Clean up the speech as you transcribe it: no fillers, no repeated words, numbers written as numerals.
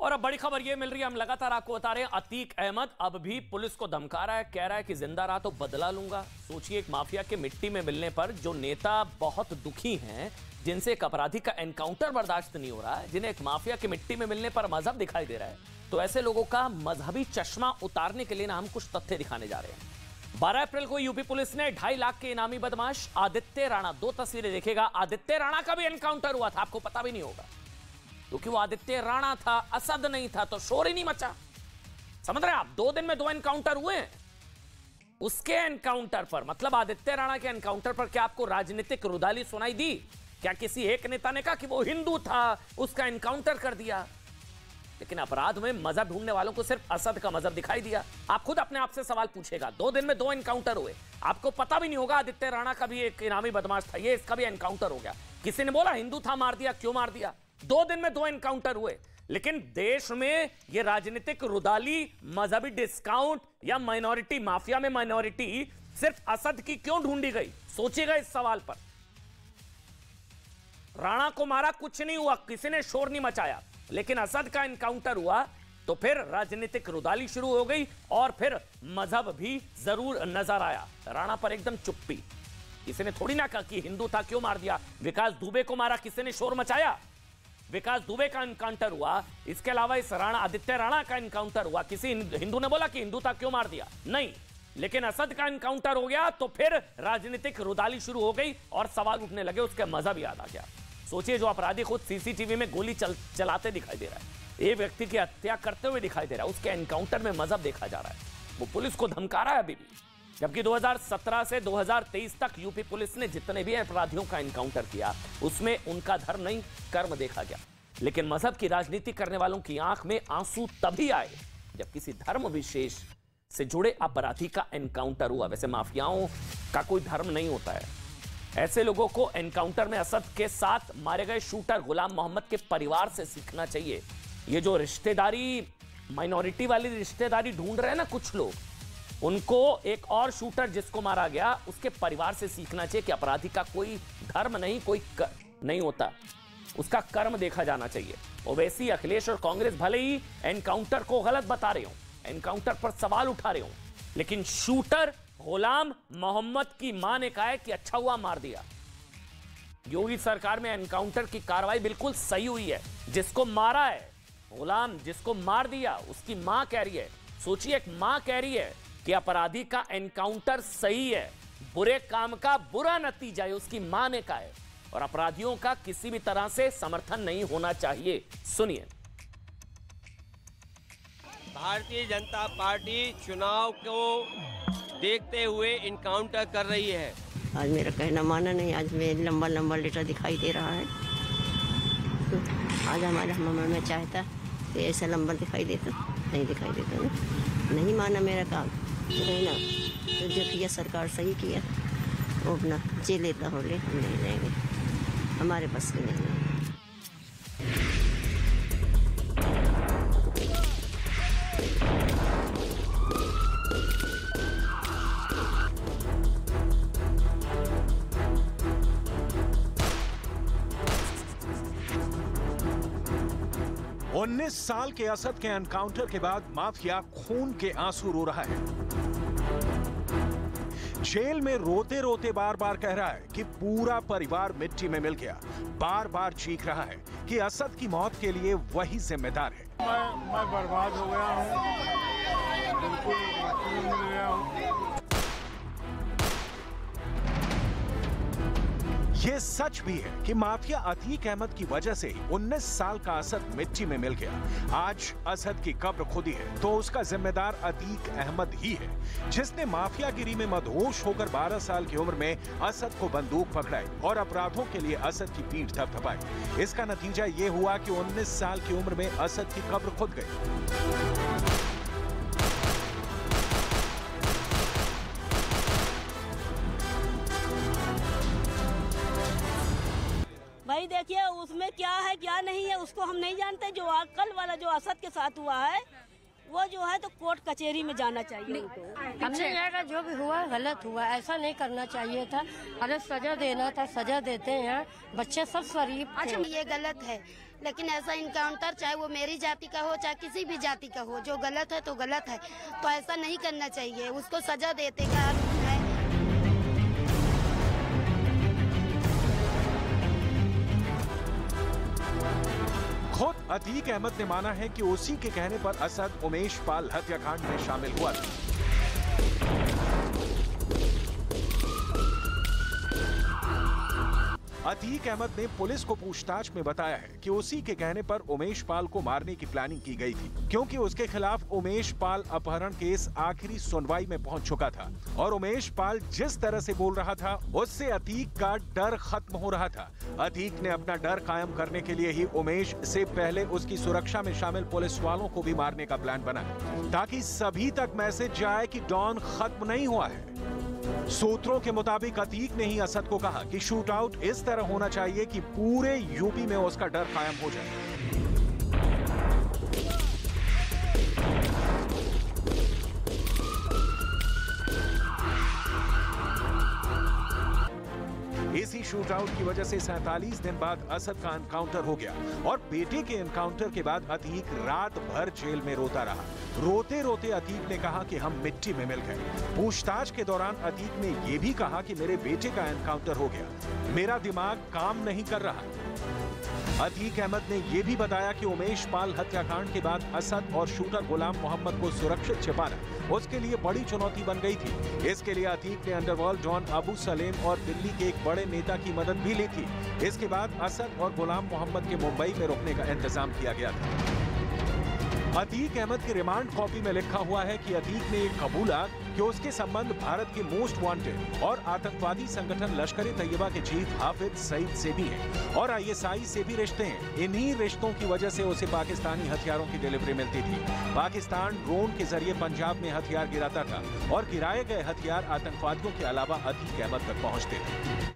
और अब बड़ी खबर ये मिल रही है, हम लगातार आपको बता रहे हैं, अतीक अहमद अब भी पुलिस को धमका रहा है, कह रहा है कि जिंदा रहा तो बदला लूंगा। सोचिए, एक माफिया के मिट्टी में मिलने पर जो नेता बहुत दुखी हैं, जिनसे एक अपराधी का एनकाउंटर बर्दाश्त नहीं हो रहा है, जिन्हें एक माफिया के मिट्टी में मिलने पर मजहब दिखाई दे रहा है, तो ऐसे लोगों का मजहबी चश्मा उतारने के लिए ना हम कुछ तथ्य दिखाने जा रहे हैं। 12 अप्रैल को यूपी पुलिस ने 2.5 लाख के इनामी बदमाश आदित्य राणा, 2 तस्वीरें देखेगा, आदित्य राणा का भी एनकाउंटर हुआ था, आपको पता भी नहीं होगा क्योंकि वो आदित्य राणा था, असद नहीं था, तो शोर ही नहीं मचा। समझ रहे हैं आप? 2 दिन में 2 एनकाउंटर हुए हैं। उसके एनकाउंटर पर, मतलब आदित्य राणा के एनकाउंटर पर, क्या आपको राजनीतिक रुदाली सुनाई दी? क्या किसी एक नेता ने कहा कि वो हिंदू था, उसका एनकाउंटर कर दिया? लेकिन अपराध में मजहब ढूंढने वालों को सिर्फ असद का मजहब दिखाई दिया। आप खुद अपने आप से सवाल पूछेगा, 2 दिन में 2 एनकाउंटर हुए, आपको पता भी नहीं होगा आदित्य राणा का भी एक इनामी बदमाश था, ये इसका भी एनकाउंटर हो गया। किसी ने बोला हिंदू था, मार दिया, क्यों मार दिया? 2 दिन में 2 एनकाउंटर हुए। लेकिन देश में ये राजनीतिक रुदाली, मजहबी डिस्काउंट या माइनॉरिटी, माफिया में माइनॉरिटी सिर्फ असद की क्यों ढूंढी गई? सोचिएगा इस सवाल पर। राणा को मारा, कुछ नहीं हुआ, किसी ने शोर नहीं मचाया, लेकिन असद का एनकाउंटर हुआ तो फिर राजनीतिक रुदाली शुरू हो गई और फिर मजहब भी जरूर नजर आया। राणा पर एकदम चुप्पी, किसी ने थोड़ी ना कहा कि हिंदू था, क्यों मार दिया? विकास दुबे को मारा, किसी ने शोर मचाया? विकास दुबे का एनकाउंटर हुआ, इसके अलावा इस राणा, आदित्य राणा का एनकाउंटर हुआ, किसी हिंदू ने बोला कि हिंदू था, क्यों मार दिया? नहीं। लेकिन असद का एनकाउंटर हो गया तो फिर राजनीतिक रुदाली शुरू हो गई और सवाल उठने लगे, उसके मजहब याद आ गया। सोचिए, जो अपराधी खुद सीसीटीवी में गोली चलाते दिखाई दे रहा है, एक व्यक्ति की हत्या करते हुए दिखाई दे रहा है, उसके एनकाउंटर में मजहब देखा जा रहा है, वो पुलिस को धमका रहा है अभी भी। जबकि 2017 से 2023 तक यूपी पुलिस ने जितने भी अपराधियों का एनकाउंटर किया, उसमें उनका धर्म नहीं, कर्म देखा गया। लेकिन मजहब की राजनीति करने वालों की आंख में आंसू तभी आए जब किसी धर्म विशेष से जुड़े अपराधी का एनकाउंटर हुआ। वैसे माफियाओं का कोई धर्म नहीं होता है। ऐसे लोगों को एनकाउंटर में असद के साथ मारे गए शूटर गुलाम मोहम्मद के परिवार से सीखना चाहिए। ये जो रिश्तेदारी, माइनॉरिटी वाली रिश्तेदारी ढूंढ रहे हैं ना कुछ लोग, उनको एक और शूटर जिसको मारा गया, उसके परिवार से सीखना चाहिए कि अपराधी का कोई धर्म नहीं, कोई नहीं होता, उसका कर्म देखा जाना चाहिए। ओवैसी, अखिलेश और कांग्रेस भले ही एनकाउंटर को गलत बता रहे हो, एनकाउंटर पर सवाल उठा रहे हो, लेकिन शूटर गुलाम मोहम्मद की मां ने कहा है कि अच्छा हुआ मार दिया। योगी सरकार में एनकाउंटर की कार्रवाई बिल्कुल सही हुई है। जिसको मारा है गुलाम, जिसको मार दिया, उसकी मां कह रही है, सोचिए, एक मां कह रही है कि अपराधी का एनकाउंटर सही है, बुरे काम का बुरा नतीजा है, उसकी मां ने कहा है। और अपराधियों का किसी भी तरह से समर्थन नहीं होना चाहिए। सुनिए। भारतीय जनता पार्टी चुनाव को देखते हुए इनकाउंटर कर रही है। आज मेरा कहना माना नहीं, आज में लंबा लंबा लेटर दिखाई दे रहा है, तो आज हमारा मन में चाहता तो ऐसा लंबा दिखाई देता, नहीं दिखाई देता ना, नहीं माना मेरा काम, तो नहीं ना, तो जो किया सरकार सही किया, वो अपना जे लेता हो ले, हम नहीं लेंगे, हमारे बस के नहीं। 19 साल के असद के एनकाउंटर के बाद माफिया खून के आंसू रो रहा है। जेल में रोते रोते बार बार कह रहा है कि पूरा परिवार मिट्टी में मिल गया। बार बार चीख रहा है कि असद की मौत के लिए वही जिम्मेदार है। मैं बर्बाद हो गया हूँ, बिल्कुल मिल गया हूँ। ये सच भी है कि माफिया अतीक अहमद की वजह से 19 साल का असद मिट्टी में मिल गया। आज असद की कब्र खुदी है तो उसका जिम्मेदार अतीक अहमद ही है, जिसने माफियागिरी में मदहोश होकर 12 साल की उम्र में असद को बंदूक पकड़ाई और अपराधों के लिए असद की पीठ थपथपाई। इसका नतीजा ये हुआ कि 19 साल की उम्र में असद की कब्र खुद गई। भाई देखिए, उसमें क्या है क्या नहीं है उसको हम नहीं जानते। जो कल वाला जो असद के साथ हुआ है, वो जो है तो कोर्ट कचहरी में जाना चाहिए उनको। हमने कहा जो भी हुआ गलत हुआ, ऐसा नहीं करना चाहिए था। अरे सजा देना था, सजा देते हैं। बच्चे सब शरीफ थे। ये गलत है, लेकिन ऐसा इनकाउंटर चाहे वो मेरी जाति का हो चाहे किसी भी जाति का हो, जो गलत है तो गलत है, तो ऐसा नहीं करना चाहिए। उसको सजा देते का है। खुद अतीक अहमद ने माना है कि उसी के कहने पर असद उमेश पाल हत्याकांड में शामिल हुआ था। अतीक अहमद ने पुलिस को पूछताछ में बताया है कि उसी के कहने पर उमेश पाल को मारने की प्लानिंग की गई थी, क्योंकि उसके खिलाफ उमेश पाल अपहरण केस आखिरी सुनवाई में पहुंच चुका था और उमेश पाल जिस तरह से बोल रहा था उससे अतीक का डर खत्म हो रहा था। अतीक ने अपना डर कायम करने के लिए ही उमेश से पहले उसकी सुरक्षा में शामिल पुलिस वालों को भी मारने का प्लान बनाया, ताकि सभी तक मैसेज जाए कि डॉन खत्म नहीं हुआ है। सूत्रों के मुताबिक अतीक ने ही असद को कहा कि शूट आउट इस तरह होना चाहिए कि पूरे यूपी में उसका डर कायम हो जाए। इसी शूट आउट की वजह से 47 दिन बाद असद का एनकाउंटर हो गया और बेटे के एनकाउंटर के बाद अतीक रात भर जेल में रोता रहा। रोते रोते अतीक ने कहा कि हम मिट्टी में मिल गए। पूछताछ के दौरान अतीक ने यह भी कहा कि मेरे बेटे का एनकाउंटर हो गया, मेरा दिमाग काम नहीं कर रहा। अतीक अहमद ने यह भी बताया कि उमेश पाल हत्याकांड के बाद असद और शूटर गुलाम मोहम्मद को सुरक्षित छिपाना उसके लिए बड़ी चुनौती बन गई थी। इसके लिए अतीक ने अंडरवर्ल्ड डॉन अबू सलेम और दिल्ली के एक बड़े नेता की मदद भी ली थी। इसके बाद असद और गुलाम मोहम्मद के मुंबई में रुकने का इंतजाम किया गया था। अतीक अहमद की रिमांड कॉपी में लिखा हुआ है कि अतीक ने कबूला कि उसके संबंध भारत के मोस्ट वांटेड और आतंकवादी संगठन लश्कर तैयबा के चीफ हाफिज सईद से भी हैं और ISI से भी रिश्ते हैं। इन्हीं रिश्तों की वजह से उसे पाकिस्तानी हथियारों की डिलीवरी मिलती थी। पाकिस्तान ड्रोन के जरिए पंजाब में हथियार गिराता था और गिराए गए हथियार आतंकवादियों के अलावा अतीक अहमद तक पहुंचते थे।